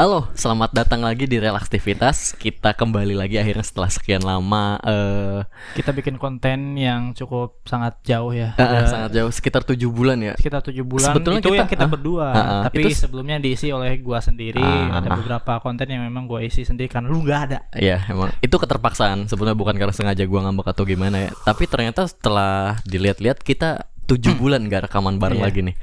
Halo, selamat datang lagi di Relaktivitas. Kita kembali lagi akhirnya setelah sekian lama Kita bikin konten yang cukup sangat jauh ya. sangat jauh, sekitar 7 bulan ya. Sekitar 7 bulan. Sebetulnya itu kita- yang kita berdua. Tapi itu sebelumnya diisi oleh gua sendiri. Ada beberapa konten yang memang gua isi sendiri karena lu nggak ada. Ya, emang itu keterpaksaan. Sebenarnya bukan karena sengaja gua ngambek atau gimana ya. Tapi ternyata setelah dilihat-lihat kita 7 bulan gak rekaman bareng Iya. lagi nih.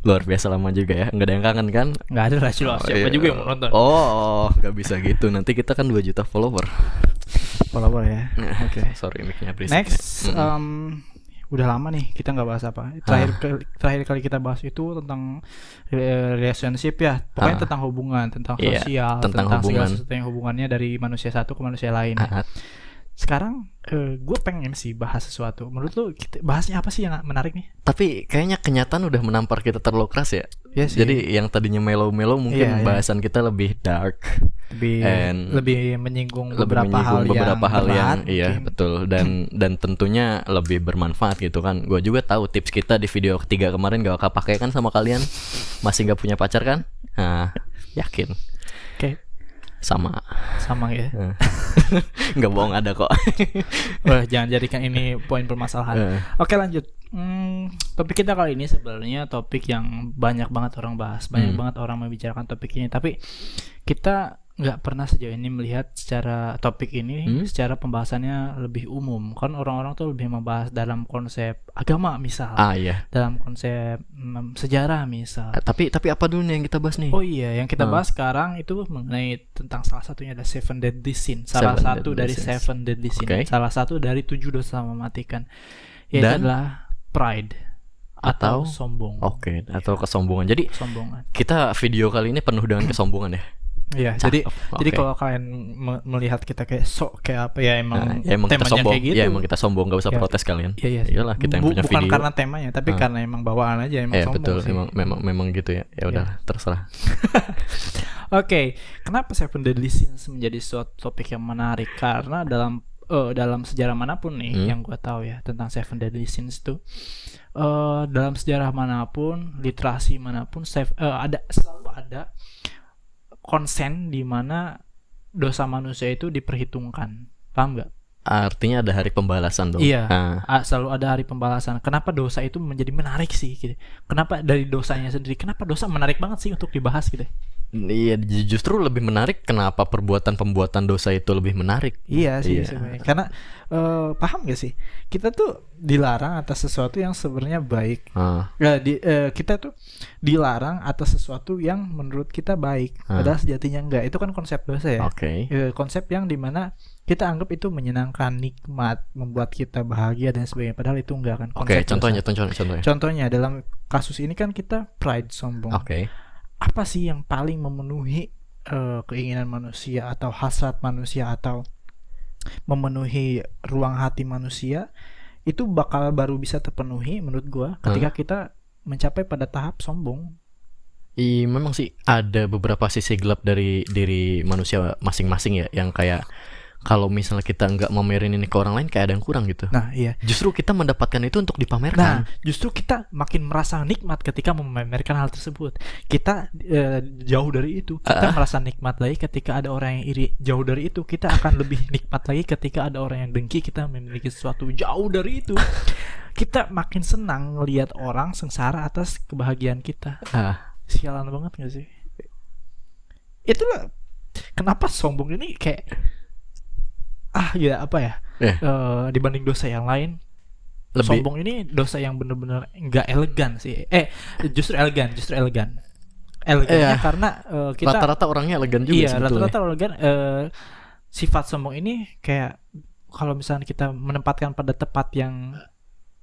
Luar biasa lama juga ya. Nggak ada yang kangen kan? Nggak ada lah siapa Iya. juga yang mau nonton. Oh, nggak bisa gitu. Nanti kita kan 2 juta follower. Follower ya. Oke. Sorry, mic-nya berisik. Next, udah lama nih kita nggak bahas apa. Terakhir kali kita bahas itu tentang relationship ya. Pokoknya tentang hubungan, tentang Iya, sosial, tentang segala hubungan. sesuatu yang hubungannya dari manusia satu ke manusia lain. Ya. Sekarang gue pengen sih bahas sesuatu. Menurut lu kita bahasnya apa sih yang menarik nih? Tapi kayaknya kenyataan udah menampar kita terlalu keras ya. Iya sih. Jadi yang tadinya melo-melo mungkin Iya. bahasan kita lebih dark, lebih menyinggung lebih beberapa menyinggung hal yang berat, iya mungkin. betul, dan tentunya lebih bermanfaat gitu kan. Gue juga tahu tips kita di video ketiga kemarin gak kepake kan sama kalian. Masih gak punya pacar kan? Nah, yakin Oke, sama ya. nggak bohong ada kok. Wah, jangan jadikan ini poin permasalahan. Oke, lanjut. Topik kita kali ini sebenarnya topik yang banyak banget orang bahas, banyak banget orang membicarakan topik ini. Tapi kita nggak pernah sejauh ini melihat secara topik ini, secara pembahasannya lebih umum. Kan orang-orang tuh lebih membahas dalam konsep agama misal, Iya. dalam konsep sejarah misal. Tapi apa dulu nih yang kita bahas nih? Oh iya, yang kita bahas sekarang itu mengenai tentang salah satunya ada Seven Deadly Sin. Salah Seven satu Deadly dari Sins. Seven Deadly Sin. Oke. Salah satu dari 7 dosa mematikan. Yaitu Dan? adalah pride atau sombong. Oke, atau kesombongan. Jadi Sombongan. kita video kali ini penuh dengan kesombongan ya. Iya, Cakep. jadi Oke. kalau kalian melihat kita kayak sok kayak apa ya emang Ya emang kita temanya sombong. kayak gitu. Ya emang kita sombong, gak usah Ya. protes kalian. Iya. Iyalah kita yang punya Bukan video. karena temanya, tapi karena emang bawaan aja emang Ya sombong betul, sih. memang gitu ya. Ya udah, terserah. Oke, kenapa Seven Deadly Sins menjadi suatu topik yang menarik? Karena dalam sejarah manapun nih yang gue tahu ya tentang Seven Deadly Sins tuh, dalam sejarah manapun, literasi manapun, selalu ada konsen di mana dosa manusia itu diperhitungkan. Paham nggak? Artinya ada hari pembalasan dong. Iya, Nah, selalu ada hari pembalasan. Kenapa dosa itu menjadi menarik sih? Gitu. Kenapa dari dosanya sendiri? Kenapa dosa menarik banget sih untuk dibahas gitu? iya, justru lebih menarik kenapa pembuatan dosa itu lebih menarik. Iya sih Iya. sebenarnya. Karena paham gak sih? Kita tuh dilarang atas sesuatu yang sebenarnya baik. Kita tuh dilarang atas sesuatu yang menurut kita baik. Padahal sejatinya enggak. Itu kan konsep dosa ya. Oke. Konsep yang dimana kita anggap itu menyenangkan, nikmat, membuat kita bahagia dan sebagainya. Padahal itu enggak kan. Oke, Konsep dosa. contohnya. Contohnya dalam kasus ini kan kita pride, sombong. Oke. Apa sih yang paling memenuhi keinginan manusia atau hasrat manusia atau memenuhi ruang hati manusia itu bakal baru bisa terpenuhi menurut gua ketika kita mencapai pada tahap sombong. Memang sih ada beberapa sisi gelap dari diri manusia masing-masing ya, yang kayak kalau misalnya kita nggak mamerin ini ke orang lain kayak ada yang kurang gitu. Nah, iya. Justru kita mendapatkan itu untuk Nah, dipamerkan. justru kita makin merasa nikmat ketika memamerkan hal tersebut. Kita jauh dari itu. Kita merasa nikmat lagi ketika ada orang yang iri. Jauh dari itu, kita akan lebih nikmat lagi ketika ada orang yang dengki. Kita memiliki sesuatu jauh dari itu. Kita makin senang ngelihat orang sengsara atas kebahagiaan kita. Sialan banget gak sih? Itulah kenapa sombong ini kayak dibanding dosa yang lain, sombong ini dosa yang benar-benar nggak elegan sih. Justru elegan. Elegannya karena kita Rata-rata orangnya elegan juga iya, sebetulnya. rata-rata elegan. Sifat sombong ini kayak kalau misalnya kita menempatkan pada tempat yang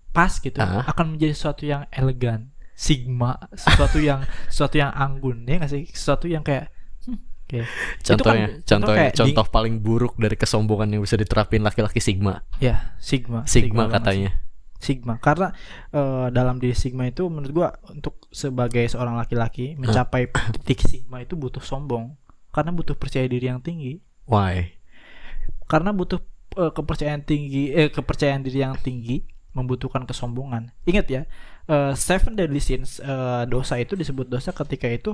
pas gitu, akan menjadi sesuatu yang elegan, sigma, sesuatu yang anggun, ya nggak sih? Sesuatu yang kayak Contoh paling buruk dari kesombongan yang bisa diterapin laki-laki Sigma. Ya, Sigma Katanya. Sigma karena dalam diri Sigma itu menurut gua untuk sebagai seorang laki-laki mencapai titik Sigma itu butuh sombong karena butuh percaya diri yang tinggi. Why? Karena butuh kepercayaan diri yang tinggi membutuhkan kesombongan. Ingat ya, Seven Deadly Sins, dosa itu disebut dosa ketika itu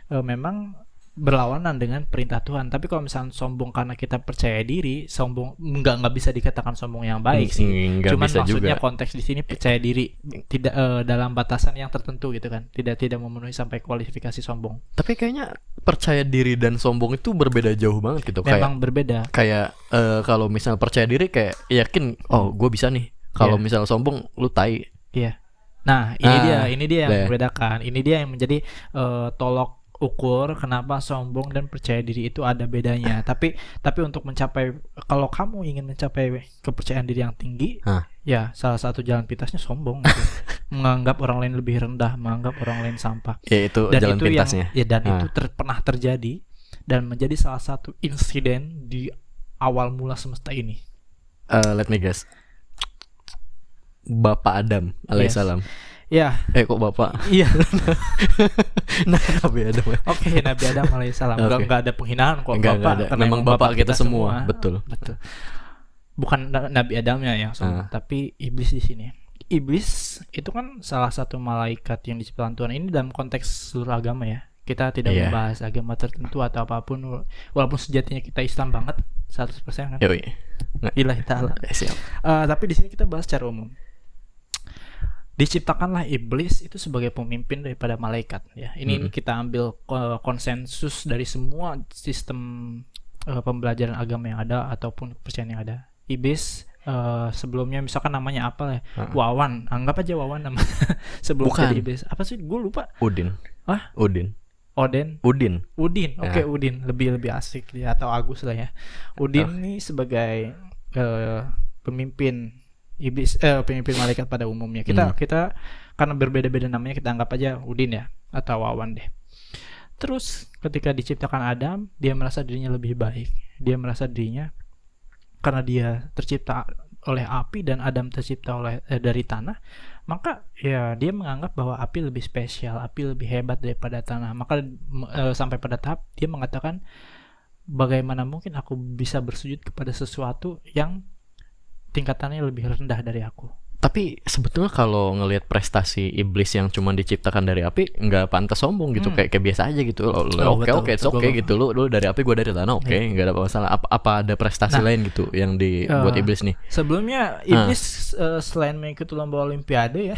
memang berlawanan dengan perintah Tuhan. Tapi kalau misalnya sombong karena kita percaya diri, sombong nggak bisa dikatakan sombong yang baik sih. Nggak Cuman bisa maksudnya juga. konteks di sini percaya diri tidak dalam batasan yang tertentu gitu kan. Tidak memenuhi sampai kualifikasi sombong. Tapi kayaknya percaya diri dan sombong itu berbeda jauh banget gitu. Memang berbeda. Kayak kalau misalnya percaya diri kayak yakin, oh gue bisa nih. Kalau misalnya sombong, lu tai. Iya. Nah, ini dia yang membedakan. Ini dia yang menjadi tolok ukur kenapa sombong dan percaya diri itu ada bedanya. Tapi untuk mencapai, kalau kamu ingin mencapai kepercayaan diri yang tinggi, ya salah satu jalan pintasnya sombong gitu. Menganggap orang lain lebih rendah, menganggap orang lain sampah. Ya itu Dan jalan itu pintasnya. itu pernah terjadi dan menjadi salah satu insiden di awal mula semesta ini. Let me guess. Bapak Adam alaihissalam. Ya. Kok bapak? Iya. Nabi Adam. Oke, Nabi Adam alaihissalam. Enggak ada penghinaan kok. Enggak ada. Memang bapak kita semua. Betul. Bukan Nabi Adamnya yang sombong, tapi iblis di sini. Iblis itu kan salah satu malaikat yang diciptakan Tuhan. Ini dalam konteks seluruh agama ya. Kita tidak membahas agama tertentu atau apapun, walaupun sejatinya kita Islam banget 100% kan. Ilahi ta'ala. Siap. Tapi di sini kita bahas secara umum. Diciptakanlah iblis itu sebagai pemimpin daripada malaikat ya. Ini kita ambil konsensus dari semua sistem pembelajaran agama yang ada ataupun kepercayaan yang ada. Iblis sebelumnya misalkan namanya apa ya? Wawan, anggap aja Wawan nama sebelum jadi iblis. Apa sih? Gue lupa. Udin. Udin. Udin. Oke, Udin lebih asik ya, atau Agus lah ya. Udin ini sebagai pemimpin iblis, pemimpin malaikat pada umumnya. Kita karena berbeda-beda namanya, kita anggap aja Udin ya, atau Wawan deh. Terus ketika diciptakan Adam, dia merasa dirinya lebih baik. Dia merasa dirinya, karena dia tercipta oleh api dan Adam tercipta dari tanah, maka ya dia menganggap bahwa api lebih spesial, api lebih hebat daripada tanah. Maka sampai pada tahap dia mengatakan, bagaimana mungkin aku bisa bersujud kepada sesuatu yang tingkatannya lebih rendah dari aku. Tapi sebetulnya kalau ngelihat prestasi iblis yang cuma diciptakan dari api, nggak pantas sombong gitu. Kayak biasa aja gitu. Oke gitu. Lu dari api, gue dari tanah. Nggak ada masalah. Apa ada prestasi lain gitu yang dibuat iblis nih? Sebelumnya iblis selain mengikuti lomba olimpiade ya.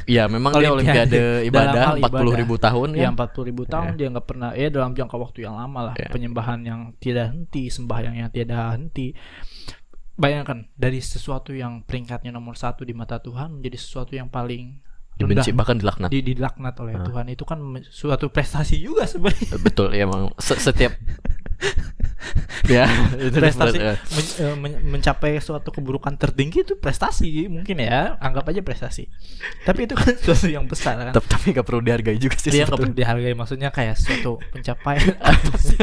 Ya memang dia olimpiade ibadah 40.000 tahun ya. 40.000 tahun dia nggak pernah dalam jangka waktu yang lama lah. Penyembahan yang tidak henti, sembahyang yang tidak henti. Bayangkan, dari sesuatu yang peringkatnya nomor 1 di mata Tuhan menjadi sesuatu yang paling dibenci, bahkan dilaknat. Dilaknat oleh Tuhan. Itu kan suatu prestasi juga sebenarnya. Betul, ya memang setiap ya itu prestasi mencapai suatu keburukan tertinggi itu prestasi mungkin ya, anggap aja prestasi. Tapi itu kan sesuatu yang besar kan. Tapi nggak perlu dihargai juga sih. Dia nggak perlu dihargai, maksudnya kayak suatu pencapaian apa sih?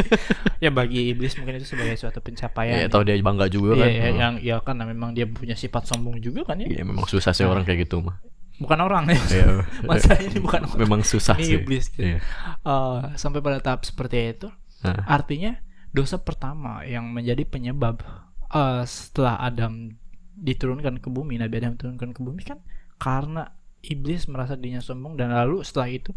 Ya bagi iblis mungkin itu sebagai suatu pencapaian. Atau dia bangga juga kan. Yang ya karena memang dia punya sifat sombong juga kan ya. Iya, memang susah sih orang kayak gitu mah. Bukan orang ya. Masa ini bukan orang. Memang susah ini sih. Iblis gitu. Sampai pada tahap seperti itu. Artinya dosa pertama yang menjadi penyebab setelah Adam diturunkan ke bumi, Nabi Adam diturunkan ke bumi kan karena iblis merasa dirinya sombong, dan lalu setelah itu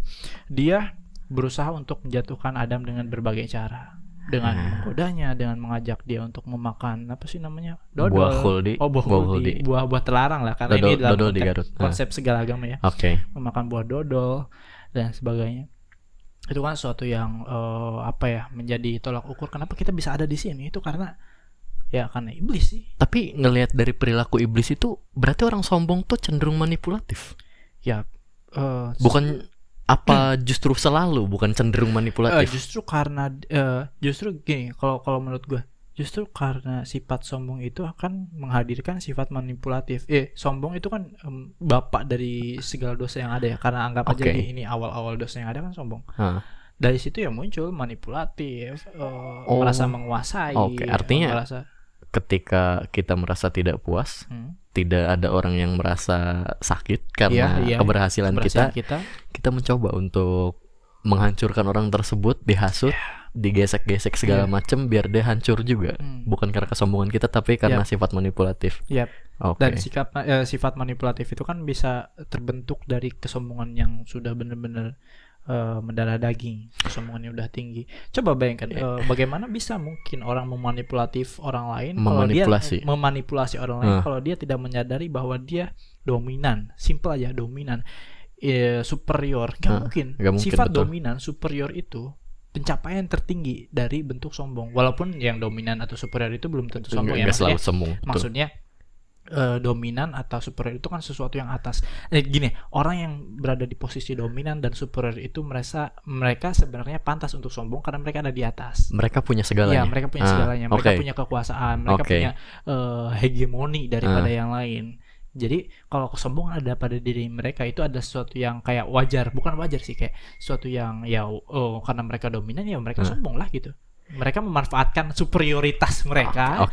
dia berusaha untuk menjatuhkan Adam dengan berbagai cara, dengan menggodanya, dengan mengajak dia untuk memakan apa sih namanya, dodol, buah khuldi, buah terlarang lah, karena ini dalam konsep segala agama ya. Memakan buah dodol dan sebagainya. Itu kan suatu yang menjadi tolak ukur kenapa kita bisa ada di sini, itu karena iblis sih. Tapi ngelihat dari perilaku iblis itu berarti orang sombong tuh cenderung manipulatif. Ya, bukan justru selalu bukan cenderung manipulatif. Justru karena justru gini, kalau menurut gue, justru karena sifat sombong itu akan menghadirkan sifat manipulatif. Sombong itu kan bapak dari segala dosa yang ada ya, karena anggap aja ini awal-awal dosa yang ada kan sombong. Dari situ ya muncul manipulatif, merasa menguasai. Artinya ketika kita merasa tidak puas, tidak ada orang yang merasa sakit karena keberhasilan kita mencoba untuk menghancurkan orang tersebut, dihasut, digesek-gesek segala macam biar dia hancur juga. Bukan karena kesombongan kita, tapi karena sifat manipulatif. Dan sifat manipulatif itu kan bisa terbentuk dari kesombongan yang sudah benar-benar mendarah daging, kesombongannya udah tinggi. Coba bayangkan bagaimana bisa mungkin orang memanipulatif orang lain kalau dia memanipulasi orang lain kalau dia tidak menyadari bahwa dia dominan, simple aja dominan, superior. Gak mungkin. Sifat betul. Dominan, superior itu pencapaian tertinggi dari bentuk sombong. Walaupun yang dominan atau superior itu belum tentu sombong ya. Maksudnya dominan atau superior itu kan sesuatu yang atas. Gini, orang yang berada di posisi dominan dan superior itu mereka sebenarnya pantas untuk sombong karena mereka ada di atas. Mereka punya segalanya. Ya, mereka punya segalanya. Mereka punya kekuasaan, mereka punya hegemoni daripada yang lain. Jadi kalau kesombongan ada pada diri mereka itu ada sesuatu yang kayak wajar, bukan wajar sih, kayak sesuatu yang karena mereka dominan ya mereka sombong lah gitu. Mereka memanfaatkan superioritas mereka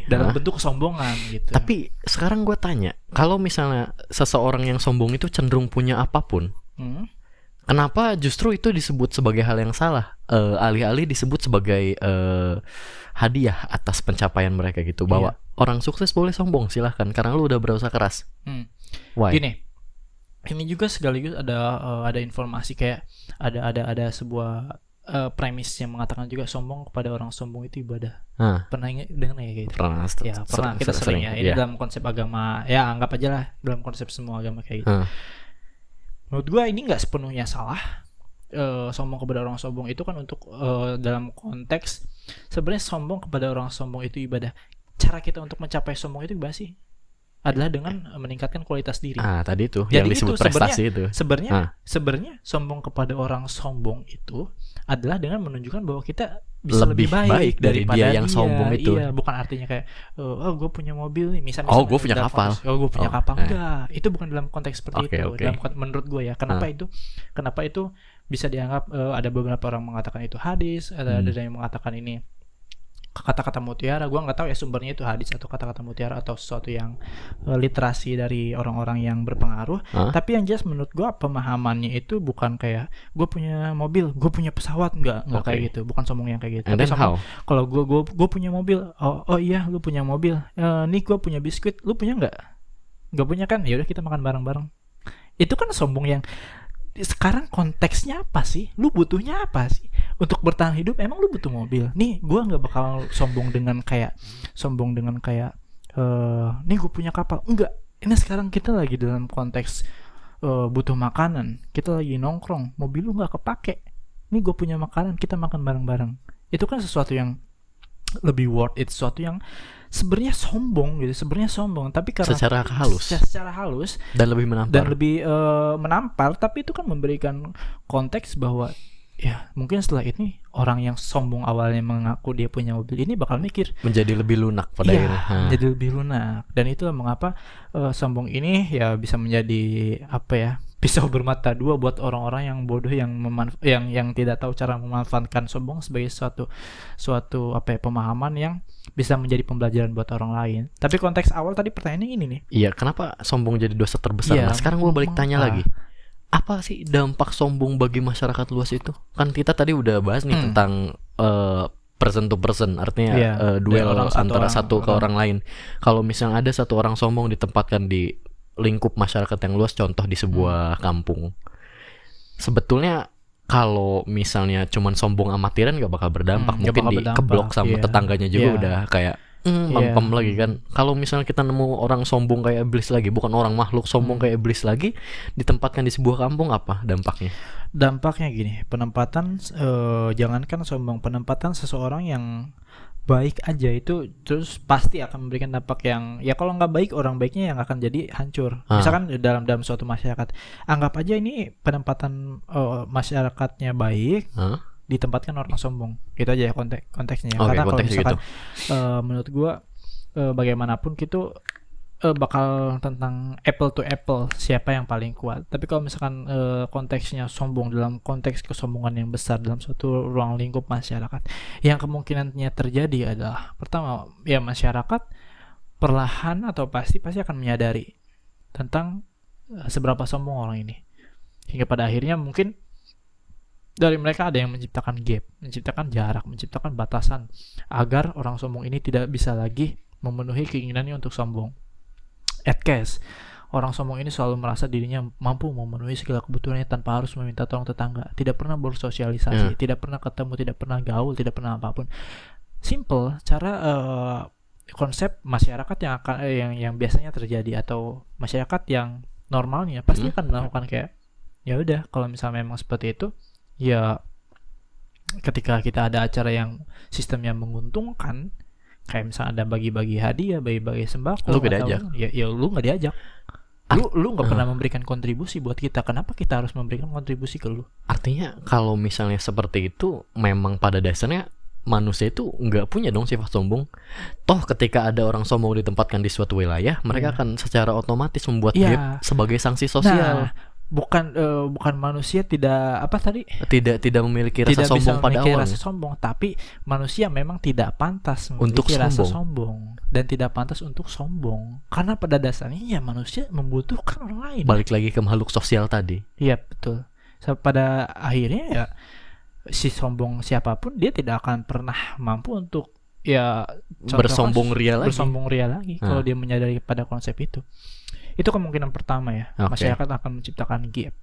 dalam bentuk kesombongan gitu. Tapi sekarang gue tanya, kalau misalnya seseorang yang sombong itu cenderung punya apapun, kenapa justru itu disebut sebagai hal yang salah? Alih-alih disebut sebagai hadiah atas pencapaian mereka gitu, bahwa orang sukses boleh sombong, silahkan karena lu udah berusaha keras. Why? Gini, ini juga sekaligus ada informasi kayak ada sebuah premis yang mengatakan juga sombong kepada orang sombong itu ibadah. Pernah dengar ya kayak gitu? Pernah. Kita sering ya. Ini dalam konsep agama, ya anggap aja lah dalam konsep semua agama kayak gitu. Menurut gue ini nggak sepenuhnya salah. Sombong kepada orang sombong itu kan untuk dalam konteks sebenarnya sombong kepada orang sombong itu ibadah. Cara kita untuk mencapai sombong itu gimana sih? Adalah dengan meningkatkan kualitas diri. Tadi itu yang disebut prestasi itu. Sebenarnya sombong kepada orang sombong itu adalah dengan menunjukkan bahwa kita bisa lebih baik daripada dia yang sombong itu. Iya, bukan artinya kayak gue punya mobil nih, misalnya gue punya kapal. Gue punya kapal. Enggak, itu bukan dalam konteks seperti itu. Menurut gue ya, kenapa itu bisa dianggap ada beberapa orang mengatakan itu hadis, ada yang mengatakan ini kata-kata mutiara. Gue nggak tahu ya sumbernya itu hadis atau kata-kata mutiara atau sesuatu yang literasi dari orang-orang yang berpengaruh. Tapi yang jelas menurut gue pemahamannya itu bukan kayak gue punya mobil, gue punya pesawat, nggak kayak gitu, bukan sombong yang kayak gitu. Tapi kalau gue punya mobil, oh iya lu punya mobil, nih gue punya biskuit, lu punya nggak punya kan, ya udah kita makan bareng-bareng. Itu kan sombong yang sekarang konteksnya apa sih? Lu butuhnya apa sih? Untuk bertahan hidup emang lu butuh mobil. Nih gue nggak bakal sombong dengan kayak nih gue punya kapal. Enggak. Ini sekarang kita lagi dalam konteks butuh makanan. Kita lagi nongkrong. Mobil lu nggak kepake. Nih gue punya makanan. Kita makan bareng-bareng. Itu kan sesuatu yang lebih worth it, sesuatu yang sebenarnya sombong gitu, tapi karena secara halus dan lebih menampar, tapi itu kan memberikan konteks bahwa ya mungkin setelah ini orang yang sombong awalnya mengaku dia punya mobil ini bakal mikir menjadi lebih lunak pada akhirnya. Menjadi lebih lunak, dan itulah mengapa sombong ini ya bisa menjadi pisau bermata dua buat orang-orang yang bodoh yang tidak tahu cara memanfaatkan sombong sebagai suatu pemahaman yang bisa menjadi pembelajaran buat orang lain. Tapi konteks awal tadi pertanyaannya ini nih. Iya, kenapa sombong jadi dosa terbesar? Nah, sekarang gue balik tanya lagi. Apa sih dampak sombong bagi masyarakat luas itu? Kan kita tadi udah bahas nih tentang person to person, artinya duel antara satu ke orang lain. Kalau misalnya ada satu orang sombong ditempatkan di lingkup masyarakat yang luas, contoh di sebuah kampung, sebetulnya kalau misalnya cuman sombong amatiran gak bakal berdampak. Mungkin dikeblok sama tetangganya juga udah kayak mampem lagi kan. Kalau misalnya kita nemu orang sombong kayak iblis lagi, bukan orang, makhluk sombong kayak iblis lagi, ditempatkan di sebuah kampung, apa dampaknya? Dampaknya gini, penempatan jangankan sombong, penempatan seseorang yang baik aja itu terus pasti akan memberikan dampak yang kalau nggak baik, orang baiknya yang akan jadi hancur. Misalkan dalam suatu masyarakat, anggap aja ini penempatan masyarakatnya baik, ditempatkan orang sombong, gitu aja ya konteksnya. Karena kalau misalkan menurut gua bagaimanapun gitu bakal tentang apple to apple, siapa yang paling kuat. Tapi kalau misalkan konteksnya sombong dalam konteks kesombongan yang besar dalam suatu ruang lingkup masyarakat, yang kemungkinannya terjadi adalah pertama, ya masyarakat perlahan atau pasti akan menyadari tentang seberapa sombong orang ini, hingga pada akhirnya mungkin dari mereka ada yang menciptakan gap, menciptakan jarak, menciptakan batasan agar orang sombong ini tidak bisa lagi memenuhi keinginannya untuk sombong. At case Orang sombong ini selalu merasa dirinya mampu memenuhi segala kebutuhannya tanpa harus meminta tolong tetangga, tidak pernah bersosialisasi, tidak pernah ketemu, tidak pernah gaul, tidak pernah apapun. Simple cara konsep masyarakat yang akan yang biasanya terjadi, atau masyarakat yang normalnya pasti akan melakukan kayak, ya udah kalau misalnya memang seperti itu, ya ketika kita ada acara yang sistemnya menguntungkan, kayak misalnya ada bagi-bagi hadiah, bagi-bagi sembako, lu gak diajak. Ya lu nggak diajak. Lu nggak pernah memberikan kontribusi buat kita. Kenapa kita harus memberikan kontribusi ke lu? Artinya kalau misalnya seperti itu, memang pada dasarnya manusia itu nggak punya dong sifat sombong. Toh ketika ada orang sombong ditempatkan di suatu wilayah, mereka akan secara otomatis membuat dia sebagai sanksi sosial. Bukan manusia tidak tidak memiliki rasa sombong pada awalnya. Rasa sombong, tapi manusia memang tidak pantas memiliki rasa sombong dan tidak pantas untuk sombong, karena pada dasarnya ya manusia membutuhkan orang lain. Balik lagi ke makhluk sosial tadi. Iya betul. Pada akhirnya ya si sombong siapapun dia tidak akan pernah mampu untuk bersombong ria lagi kalau dia menyadari pada konsep itu. Itu kemungkinan pertama ya. Masyarakat akan menciptakan gap.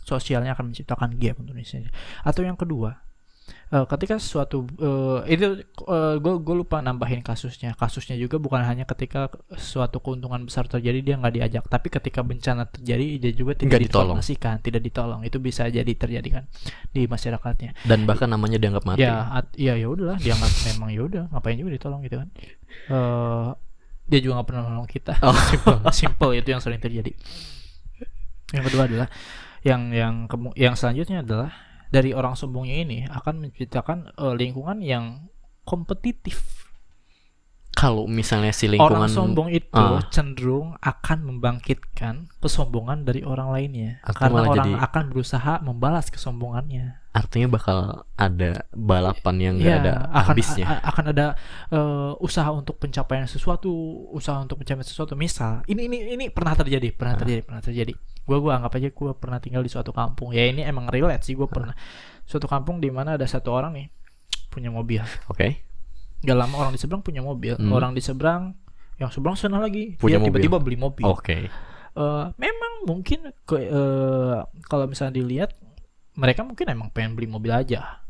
Sosialnya akan menciptakan gap untuk Indonesia. Atau yang kedua, ketika suatu gue lupa nambahin kasusnya. Kasusnya juga bukan hanya ketika suatu keuntungan besar terjadi dia nggak diajak, tapi ketika bencana terjadi dia juga tidak diinformasikan, tidak ditolong. Itu bisa jadi terjadi kan di masyarakatnya. Dan bahkan namanya dianggap mati. Ya udahlah, dianggap memang ya udah, ngapain juga ditolong gitu kan. Dia juga nggak pernah nolong kita. Simple itu yang sering terjadi. Yang kedua adalah yang selanjutnya adalah dari orang sombongnya ini akan menciptakan lingkungan yang kompetitif. Kalau misalnya si lingkungan orang sombong itu cenderung akan membangkitkan kesombongan dari orang lainnya, karena orang akan berusaha membalas kesombongannya. Artinya bakal ada balapan yang gak ada habisnya. Akan ada usaha untuk pencapaian sesuatu, Misal, ini pernah terjadi. Gua anggap aja gua pernah tinggal di suatu kampung. Ya ini emang relate sih, gua pernah suatu kampung di mana ada satu orang nih punya mobil. Oke. Gak lama orang di seberang punya mobil. Orang di seberang, yang seberang sana lagi punya dia tiba-tiba beli mobil. Oke. Memang mungkin kalau misalnya dilihat, mereka mungkin emang pengen beli mobil aja.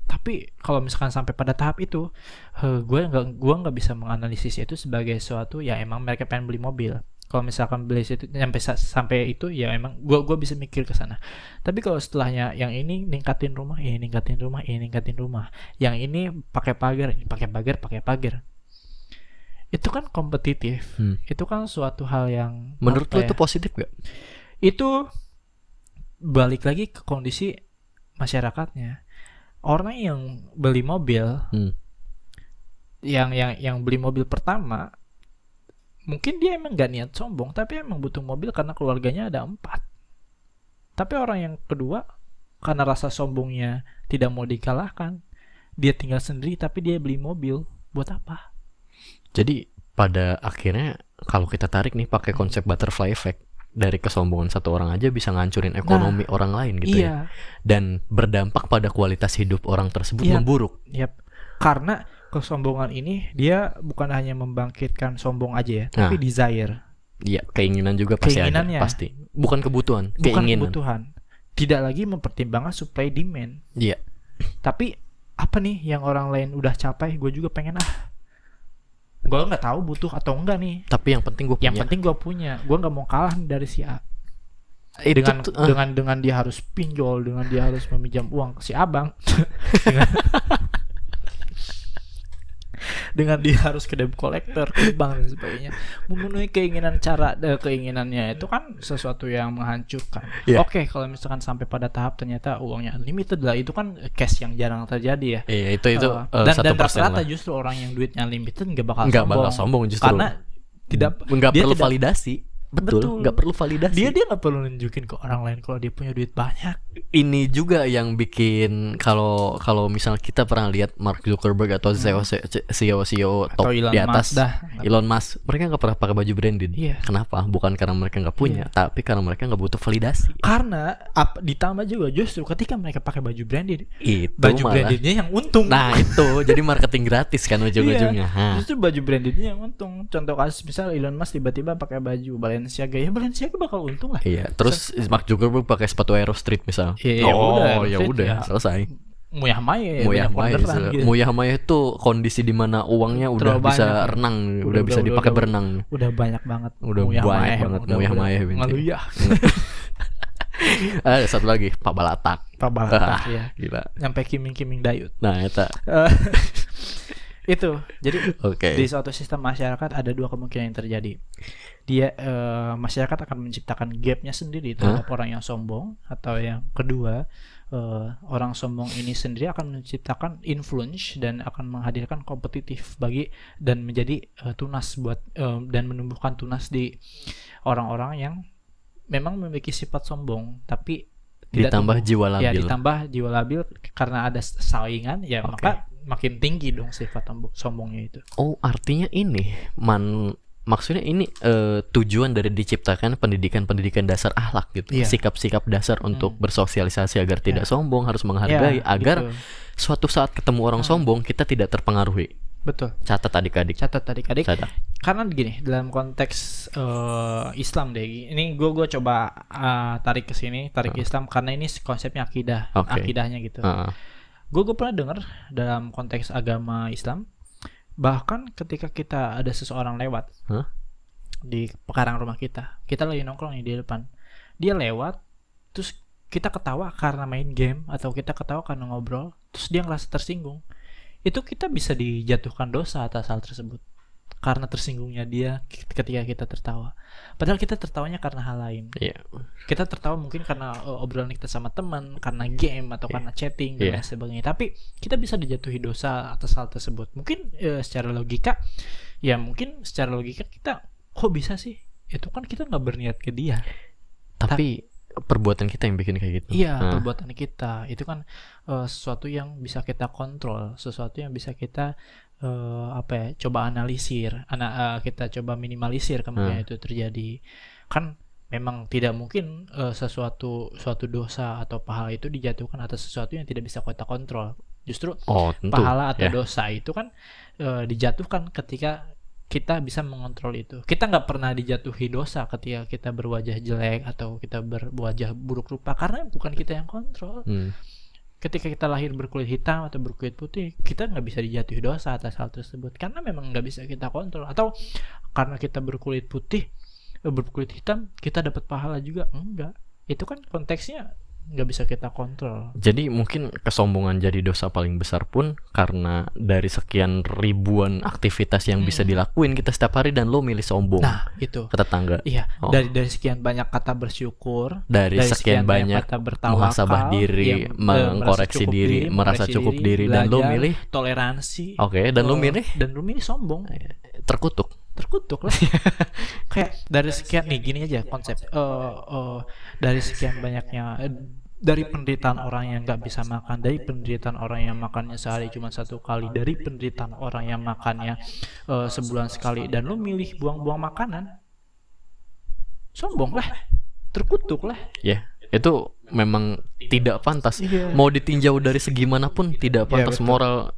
Tapi kalau misalkan sampai pada tahap itu, gue nggak bisa menganalisis itu sebagai suatu ya emang mereka pengen beli mobil. Kalau misalkan beli itu sampai itu ya emang gue bisa mikir ke sana. Tapi kalau setelahnya yang ini ningkatin rumah, yang ini pakai pagar, itu kan kompetitif. Itu kan suatu hal yang menurut lu itu positif gak? Itu balik lagi ke kondisi masyarakatnya. Orang yang beli mobil, yang beli mobil pertama, mungkin dia emang gak niat sombong, tapi emang butuh mobil karena keluarganya ada 4. Tapi orang yang kedua, karena rasa sombongnya tidak mau dikalahkan, dia tinggal sendiri tapi dia beli mobil. Buat apa? Jadi pada akhirnya kalau kita tarik nih pakai konsep butterfly effect, dari kesombongan satu orang aja bisa ngancurin ekonomi orang lain gitu ya. Dan berdampak pada kualitas hidup orang tersebut memburuk. Karena kesombongan ini dia bukan hanya membangkitkan sombong aja ya, tapi desire. Iya, keinginan juga pasti ada, pasti. Bukan kebutuhan, keinginan. Tidak lagi mempertimbangkan supply demand. Iya. Tapi apa nih yang orang lain udah capai, gue juga pengen gue nggak tahu butuh atau enggak nih. Tapi yang penting gue punya. Gue nggak mau kalah dari si A. Dengan dia harus pinjol, dengan dia harus meminjam uang ke si abang. dengan dia harus ke debt collector, ke bank dan sebagainya, memenuhi keinginannya itu kan sesuatu yang menghancurkan. Oke, kalau misalkan sampai pada tahap ternyata uangnya unlimited lah, itu kan case yang jarang terjadi ya. Itu dan rata-rata justru orang yang duitnya unlimited nggak bakal sombong justru, karena nggak perlu validasi. Betul, nggak perlu validasi. Dia nggak perlu nunjukin ke orang lain kalau dia punya duit banyak. ini juga yang bikin kalau misal kita pernah lihat Mark Zuckerberg atau CEO top di atas Elon Musk, mereka nggak pernah pakai baju branded. Kenapa? Bukan karena mereka nggak punya, tapi karena mereka nggak butuh validasi. Karena ditambah juga justru ketika mereka pakai baju branded, itu baju brandednya yang untung. Nah itu jadi marketing gratis kan ujung-ujungnya. Justru baju brandednya yang untung. Contoh kasus misal Elon Musk tiba-tiba pakai baju Balenciaga, ya Balenciaga bakal untung lah. Iya. Terus Mark Zuckerberg pakai sepatu Aero Street misal. Ya udah selesai. Muyah Maya itu kondisi di mana uangnya udah bisa renang, udah bisa dipakai berenang. Udah banyak banget. Udah banyak banget Muyah Maya. Ada satu lagi Pak Balatak ya. Gila. Nyampe kiming dayut. Nah, eta. Itu. Jadi di suatu sistem masyarakat ada dua kemungkinan yang terjadi. Dia masyarakat akan menciptakan gapnya sendiri terhadap orang yang sombong, atau yang kedua orang sombong ini sendiri akan menciptakan influence dan akan menghadirkan kompetitif dan menjadi tunas buat dan menumbuhkan tunas di orang-orang yang memang memiliki sifat sombong tapi ditambah jiwa labil. Ya, ditambah jiwa labil karena ada saingan ya, maka makin tinggi dong sifat sombongnya itu. Oh, artinya ini maksudnya ini tujuan dari diciptakan pendidikan dasar akhlak gitu. Sikap-sikap dasar untuk bersosialisasi agar tidak sombong, harus menghargai, agar suatu saat ketemu orang sombong kita tidak terpengaruhi. Betul. Catat adik-adik. Karena gini, dalam konteks Islam deh. Ini gue coba tarik Islam karena ini konsepnya akidah, akidahnya gitu. Gue pernah dengar dalam konteks agama Islam, bahkan ketika kita ada seseorang lewat di pekarangan rumah kita lagi nongkrong di depan, dia lewat, terus kita ketawa karena main game atau kita ketawa karena ngobrol, terus dia ngerasa tersinggung. Itu kita bisa dijatuhkan dosa atas hal tersebut karena tersinggungnya dia ketika kita tertawa. Padahal kita tertawanya karena hal lain. Kita tertawa mungkin karena obrolan kita sama teman, karena game atau karena chatting dan lain sebagainya. Tapi kita bisa dijatuhi dosa atas hal tersebut. Mungkin secara logika kita kok bisa sih? Itu kan kita nggak berniat ke dia. Tapi perbuatan kita yang bikin kayak gitu. Perbuatan kita itu kan sesuatu yang bisa kita kontrol, sesuatu yang bisa kita coba analisir, kita coba minimalisir kemungkinan itu terjadi. Kan memang tidak mungkin suatu dosa atau pahala itu dijatuhkan atas sesuatu yang tidak bisa kita kontrol. Justru pahala atau dosa itu kan dijatuhkan ketika kita bisa mengontrol itu. Kita nggak pernah dijatuhi dosa ketika kita berwajah jelek atau kita berwajah buruk rupa, karena bukan kita yang kontrol. Ketika kita lahir berkulit hitam atau berkulit putih, kita nggak bisa dijatuhi dosa atas hal tersebut karena memang nggak bisa kita kontrol. Atau karena kita berkulit hitam kita dapat pahala juga, enggak. Itu kan konteksnya nggak bisa kita kontrol. Jadi mungkin kesombongan jadi dosa paling besar pun karena dari sekian ribuan aktivitas yang bisa dilakuin kita setiap hari dan lo milih sombong. Nah, itu ke tetangga. Iya. Dari sekian banyak kata bersyukur, dari sekian banyak kata muhasabah diri, mengkoreksi diri, merasa cukup diri, dan lo milih toleransi. Dan lo milih sombong. Terkutuk lah. Kayak dari sekian nih, gini aja konsep dari sekian banyaknya, dari penderitaan orang yang nggak bisa makan, dari penderitaan orang yang makannya sehari cuma 1 kali, dari penderitaan orang yang makannya sebulan sekali, dan lu milih buang-buang makanan, sombong lah, terkutuk lah. Itu memang tidak pantas. Mau ditinjau dari segi manapun tidak pantas. Moral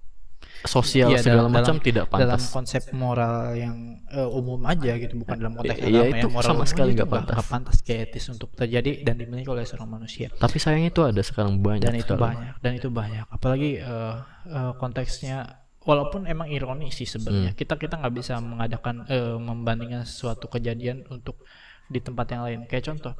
sosial segala macam tidak pantas. Dalam konsep moral yang umum aja gitu, bukan dalam konteks agama yang moral sama sekali nggak pantas etis untuk terjadi dan dimiliki oleh seorang manusia. Tapi sayangnya itu ada sekarang banyak. Dan itu banyak. Apalagi konteksnya, walaupun emang ironis sih sebenarnya. Kita nggak bisa mengadakan membandingkan suatu kejadian untuk di tempat yang lain. Kayak contoh,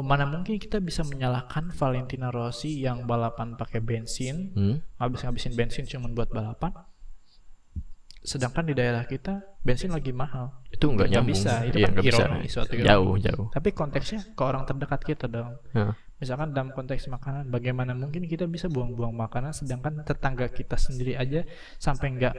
mana mungkin kita bisa menyalahkan Valentino Rossi yang balapan pakai bensin, ngabisin bensin cuma buat balapan, sedangkan di daerah kita bensin lagi mahal. Itu nggak nyambung. Bisa. Itu kan ironi, suatu ironi. Jauh. Tapi konteksnya ke orang terdekat kita dong. Misalkan dalam konteks makanan, bagaimana mungkin kita bisa buang-buang makanan sedangkan tetangga kita sendiri aja sampai nggak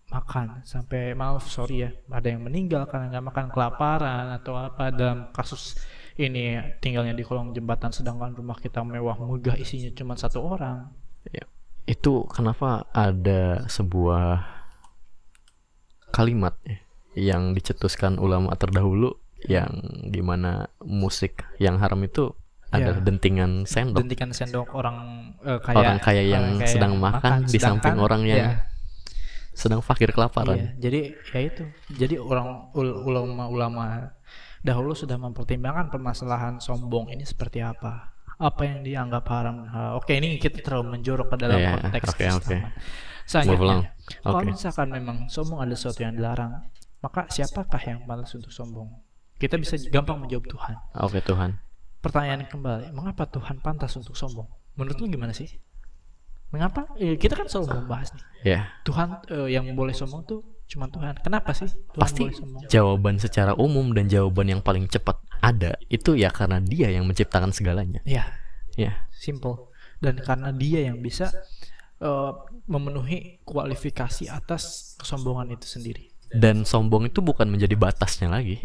makan, sampai ada yang meninggal karena nggak makan, kelaparan atau apa. Dalam kasus ini tinggalnya di kolong jembatan sedangkan rumah kita mewah megah isinya cuma 1 orang. Ya. Itu kenapa ada sebuah kalimat yang dicetuskan ulama terdahulu yang dimana musik yang haram itu adalah dentingan sendok. Dentingan sendok orang kaya yang sedang makan di samping orang yang sedang fakir kelaparan. Jadi ya itu. Jadi ulama-ulama dahulu sudah mempertimbangkan permasalahan sombong ini seperti apa yang dianggap haram. Oke, ini kita terlalu menjorok ke dalam konteks keislaman. Selanjutnya, kalau misalkan memang sombong ada sesuatu yang dilarang, maka siapakah yang pantas untuk sombong? Kita bisa gampang menjawab Tuhan. Oke, Tuhan. Pertanyaan kembali, mengapa Tuhan pantas untuk sombong? Menurut lu gimana sih? Mengapa? Kita kan selalu membahas nih. Tuhan yang boleh sombong tuh cuma Tuhan. Kenapa sih Tuhan pasti boleh sombong? Jawaban secara umum dan jawaban yang paling cepat ada itu ya karena Dia yang menciptakan segalanya. Simple. Dan karena Dia yang bisa memenuhi kualifikasi atas kesombongan itu sendiri. Dan sombong itu bukan menjadi batasnya lagi.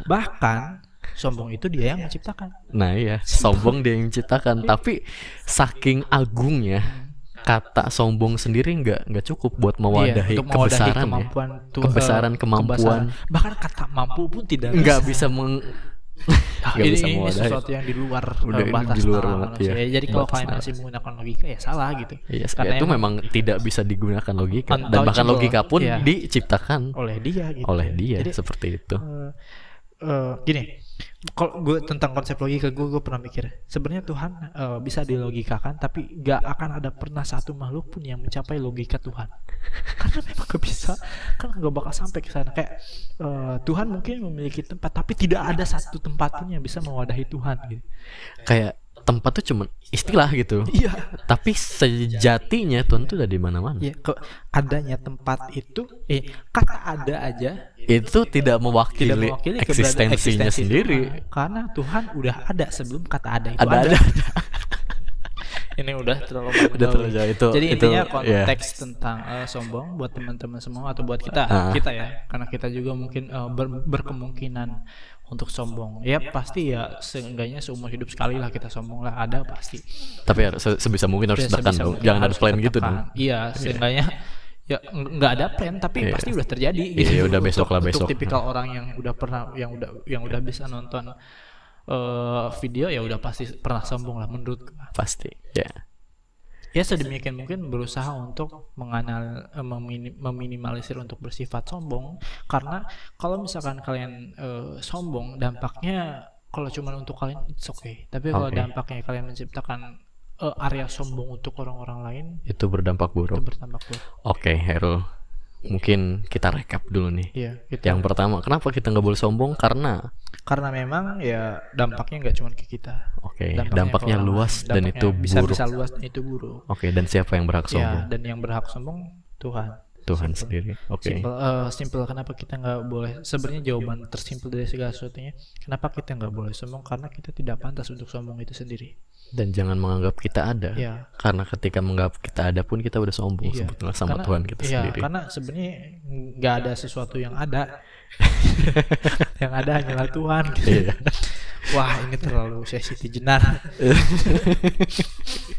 Bahkan sombong itu Dia yang menciptakan. Nah sombong Dia yang menciptakan. Tapi saking agungnya kata sombong sendiri nggak cukup buat mewadahi kebesaran kemampuan. Bahkan kata mampu pun tidak nggak bisa ini sesuatu yang di luar batas manusia. Jadi kalau kalian masih menggunakan logika ya salah gitu. Karena itu memang tidak bisa digunakan logika dan bahkan logika pun diciptakan oleh Dia gitu. Oleh Dia. Jadi, seperti itu. Gini, kalau gue tentang konsep logika gue pernah mikir sebenarnya Tuhan bisa dilogikakan tapi gak akan ada pernah satu makhluk pun yang mencapai logika Tuhan karena memang gak bisa, kan gak bakal sampai ke sana. Kayak Tuhan mungkin memiliki tempat tapi tidak ada satu tempat pun yang bisa mewadahi Tuhan gitu. Kayak tempat tuh cuma istilah gitu. Tapi sejatinya Tuhan tuh udah di mana-mana. Adanya tempat itu kata ada aja itu tidak mewakili eksistensinya sendiri. Karena Tuhan udah ada sebelum kata ada itu ada. Ini udah terlalu jauh. Jadi intinya konteks tentang sombong buat teman-teman semua atau buat kita ya, karena kita juga mungkin berkemungkinan untuk sombong. Pasti seenggaknya seumur hidup sekali lah kita sombong lah, ada pasti. Tapi sebisa mungkin harus tekan dong. Jangan harus plan gitu dong. Seenggaknya nggak ada plan tapi pasti udah terjadi gitu. Udah besok. Untuk tipikal orang yang udah pernah yang udah bisa nonton video ya udah pasti pernah sombong lah menurut pasti. Sedemikian mungkin berusaha untuk meminimalisir untuk bersifat sombong, karena kalau misalkan kalian sombong dampaknya kalau cuma untuk kalian it's okay, tapi kalau dampaknya kalian menciptakan area sombong untuk orang-orang lain itu berdampak buruk. Oke, Herul, mungkin kita recap dulu nih. Yang pertama, kenapa kita nggak boleh sombong? Karena memang dampaknya nggak cuma ke kita. Dampaknya luas dan itu buruk. Bisa luas dan itu buruk. Dan siapa yang berhak sombong? Dan yang berhak sombong Tuhan sendiri. Simple. Kenapa kita nggak boleh? Sebenarnya jawaban tersimpel dari segala sesuatunya. Kenapa kita nggak boleh sombong? Karena kita tidak pantas untuk sombong itu sendiri. Dan jangan menganggap kita ada. Karena ketika menganggap kita ada pun kita udah sombong sebetulnya sama Tuhan kita sendiri. Karena sebenarnya nggak ada sesuatu yang ada. Yang ada hanyalah Tuhan gitu. Wah, ini terlalu sesi jenar.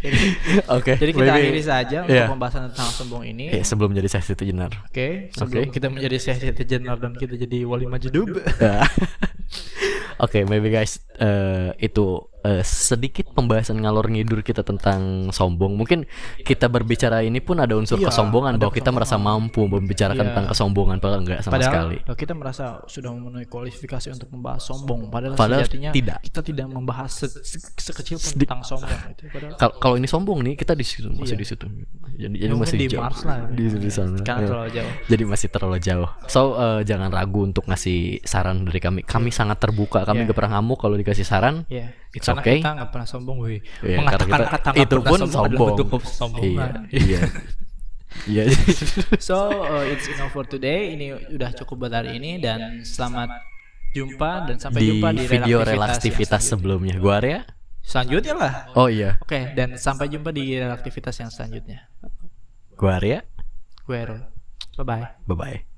Jadi kita akhiri saja untuk pembahasan tentang sombong ini. Sebelum jadi sesi jenar. Sebelum kita menjadi sesi jenar dan kita jadi wali majdub. Maybe guys, itu sedikit pembahasan ngalor ngidur kita tentang sombong. Mungkin kita berbicara ini pun ada unsur kesombongan bahwa kita merasa mampu membicarakan tentang kesombongan, padahal enggak sama sekali. Kita merasa sudah memenuhi kualifikasi untuk membahas sombong, padahal sejatinya kita tidak membahas sekecil pun tentang sombong itu. Kalau ini sombong nih, kita di situ masih di situ. Jadi masih di jauh. Mars lah. Di sana. Karena terlalu jauh. Jadi masih terlalu jauh. So jangan ragu untuk ngasih saran dari kami. Kami sangat terbuka. Kami gak pernah ngamuk kalau dikasih saran. It's karena okay. Kita nggak pernah sombong, mengatakan kata itu pun sombong. So it's enough for today. Ini udah cukup buat hari ini dan selamat jumpa dan sampai jumpa di video relaktivitas sebelumnya. Gua Arya. Selanjutnya lah. Dan sampai jumpa di relaktivitas yang selanjutnya. Gua Arya. Gue Errol. Bye bye.